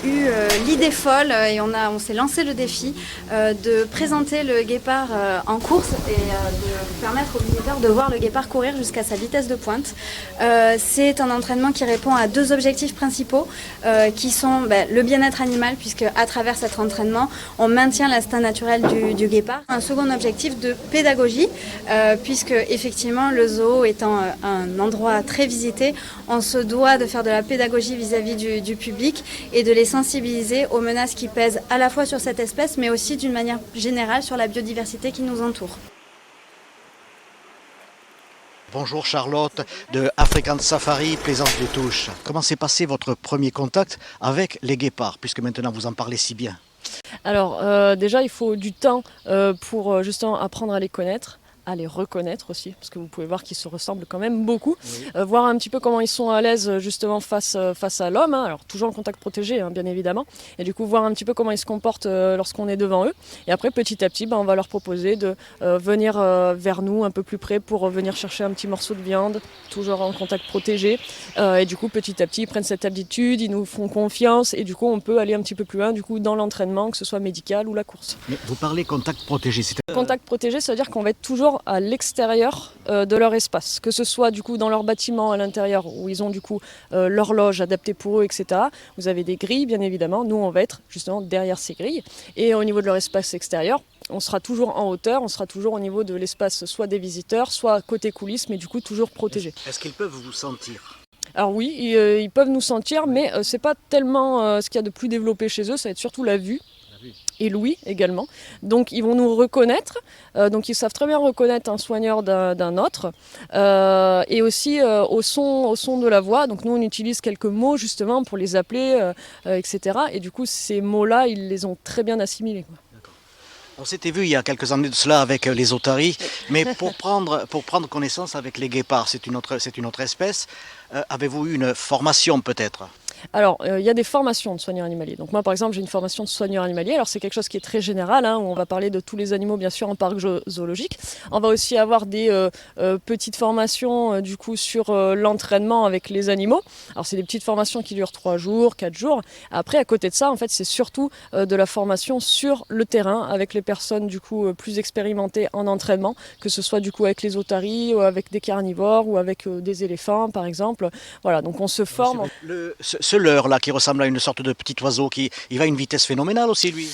eu l'idée folle et on s'est lancé le défi de présenter le guépard en course et de permettre aux visiteurs de voir le guépard courir jusqu'à sa vitesse de pointe. C'est un entraînement qui répond à deux objectifs principaux qui sont le bien-être animal, puisque à travers cet entraînement, on maintient l'instinct naturel du guépard. Un second objectif de pédagogie, puisque effectivement le zoo étant un endroit très visité, on se doit de faire de la pédagogie vis-à-vis du public et de les sensibiliser aux menaces qui pèsent à la fois sur cette espèce, mais aussi d'une manière générale sur la biodiversité qui nous entoure. Bonjour Charlotte de African Safari, Plaisance-des-Touches. Comment s'est passé votre premier contact avec les guépards, puisque maintenant vous en parlez si bien? Alors déjà il faut du temps pour justement apprendre à les connaître, à les reconnaître aussi, parce que vous pouvez voir qu'ils se ressemblent quand même beaucoup, oui. Voir un petit peu comment ils sont à l'aise justement face à l'homme, alors toujours en contact protégé bien évidemment, et du coup voir un petit peu comment ils se comportent lorsqu'on est devant eux, et après petit à petit on va leur proposer de venir vers nous un peu plus près pour venir chercher un petit morceau de viande, toujours en contact protégé, et du coup petit à petit ils prennent cette habitude, ils nous font confiance, et du coup on peut aller un petit peu plus loin du coup dans l'entraînement, que ce soit médical ou la course. Mais vous parlez contact protégé, Contact protégé, ça veut dire qu'on va être toujours à l'extérieur de leur espace, que ce soit du coup dans leur bâtiment à l'intérieur où ils ont du coup l'horloge adaptée pour eux, etc. Vous avez des grilles bien évidemment, nous on va être justement derrière ces grilles, et au niveau de leur espace extérieur, on sera toujours en hauteur, on sera toujours au niveau de l'espace soit des visiteurs, soit côté coulisses, mais du coup toujours protégé. Est-ce qu'ils peuvent vous sentir ? Alors oui, ils peuvent nous sentir, mais c'est pas tellement ce qu'il y a de plus développé chez eux, ça va être surtout la vue. Et l'ouïe également. Donc ils vont nous reconnaître, donc ils savent très bien reconnaître un soigneur d'un autre, et aussi au son de la voix. Donc nous on utilise quelques mots justement pour les appeler, etc. Et du coup ces mots-là, ils les ont très bien assimilés, quoi. On s'était vu il y a quelques années de cela avec les otaries, mais pour prendre connaissance avec les guépards, c'est une autre espèce. Avez-vous eu une formation peut-être ? Alors, il y a des formations de soigneurs animaliers. Donc moi, par exemple, j'ai une formation de soigneur animalier. Alors, c'est quelque chose qui est très général, où on va parler de tous les animaux, bien sûr, en parc zoologique. On va aussi avoir des petites formations, du coup, sur l'entraînement avec les animaux. Alors, c'est des petites formations qui durent 3 jours, 4 jours. Après, à côté de ça, en fait, c'est surtout de la formation sur le terrain, avec les personnes, du coup, plus expérimentées en entraînement, que ce soit, du coup, avec les otaries, ou avec des carnivores, ou avec des éléphants, par exemple. Voilà, donc on se forme. Ce leurre là qui ressemble à une sorte de petit oiseau, il va à une vitesse phénoménale aussi lui.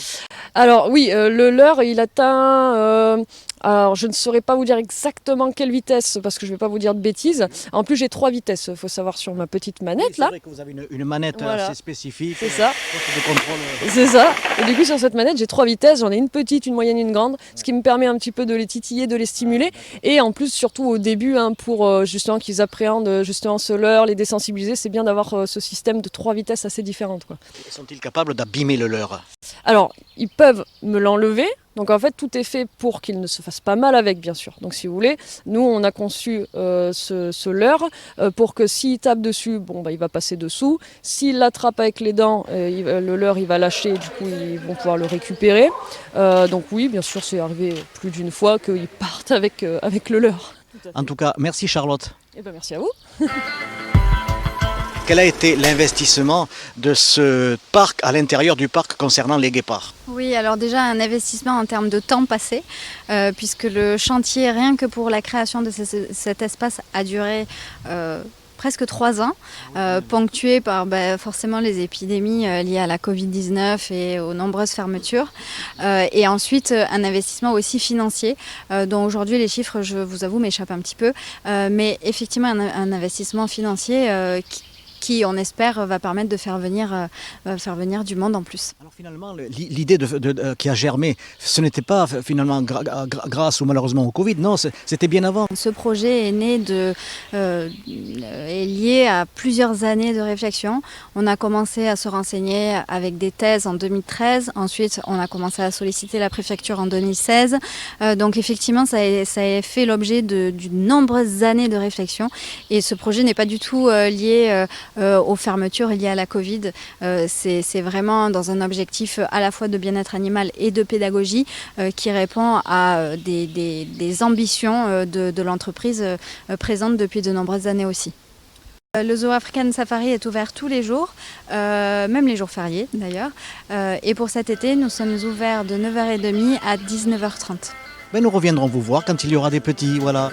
Alors oui, le leurre il atteint, alors je ne saurais pas vous dire exactement quelle vitesse parce que je ne vais pas vous dire de bêtises. En plus j'ai 3 vitesses, il faut savoir sur ma petite manette oui, c'est là. vrai que vous avez une manette assez spécifique. C'est ça. De contrôle. C'est ça. Et du coup sur cette manette j'ai 3 vitesses, j'en ai une petite, une moyenne, une grande, ce qui me permet un petit peu de les titiller, de les stimuler. Et en plus surtout au début pour justement qu'ils appréhendent justement ce leurre, les désensibiliser, c'est bien d'avoir ce système de 3 vitesses assez différentes, quoi. Sont-ils capables d'abîmer le leurre ? Alors, ils peuvent me l'enlever. Donc en fait, tout est fait pour qu'il ne se fasse pas mal avec, bien sûr. Donc si vous voulez, nous, on a conçu ce leurre pour que s'il tape dessus, il va passer dessous. S'il l'attrape avec les dents, le leurre, il va lâcher, du coup, ils vont pouvoir le récupérer. Donc oui, bien sûr, c'est arrivé plus d'une fois qu'ils partent avec le leurre. En tout cas, merci Charlotte. Eh bien, merci à vous. Quel a été l'investissement de ce parc à l'intérieur du parc concernant les guépards ? Oui, alors déjà un investissement en termes de temps passé, puisque le chantier, rien que pour la création de cet espace, a duré presque 3 ans, ponctué par forcément les épidémies liées à la Covid-19 et aux nombreuses fermetures. Et ensuite, un investissement aussi financier, dont aujourd'hui les chiffres, je vous avoue, m'échappent un petit peu. Mais effectivement, un investissement financier qui, on espère, va permettre de faire venir du monde en plus. Alors finalement, l'idée qui a germé, ce n'était pas finalement grâce ou malheureusement au Covid, non, c'était bien avant. Ce projet est né est lié à plusieurs années de réflexion. On a commencé à se renseigner avec des thèses en 2013, ensuite on a commencé à solliciter la préfecture en 2016. Donc effectivement, ça a fait l'objet de nombreuses années de réflexion, et ce projet n'est pas du tout lié aux fermetures liées à la Covid. C'est vraiment dans un objectif à la fois de bien-être animal et de pédagogie qui répond à des ambitions de l'entreprise présente depuis de nombreuses années aussi. Le Zoo African Safari est ouvert tous les jours, même les jours fériés d'ailleurs. Et pour cet été, nous sommes ouverts de 9h30 à 19h30. Ben, nous reviendrons vous voir quand il y aura des petits, voilà.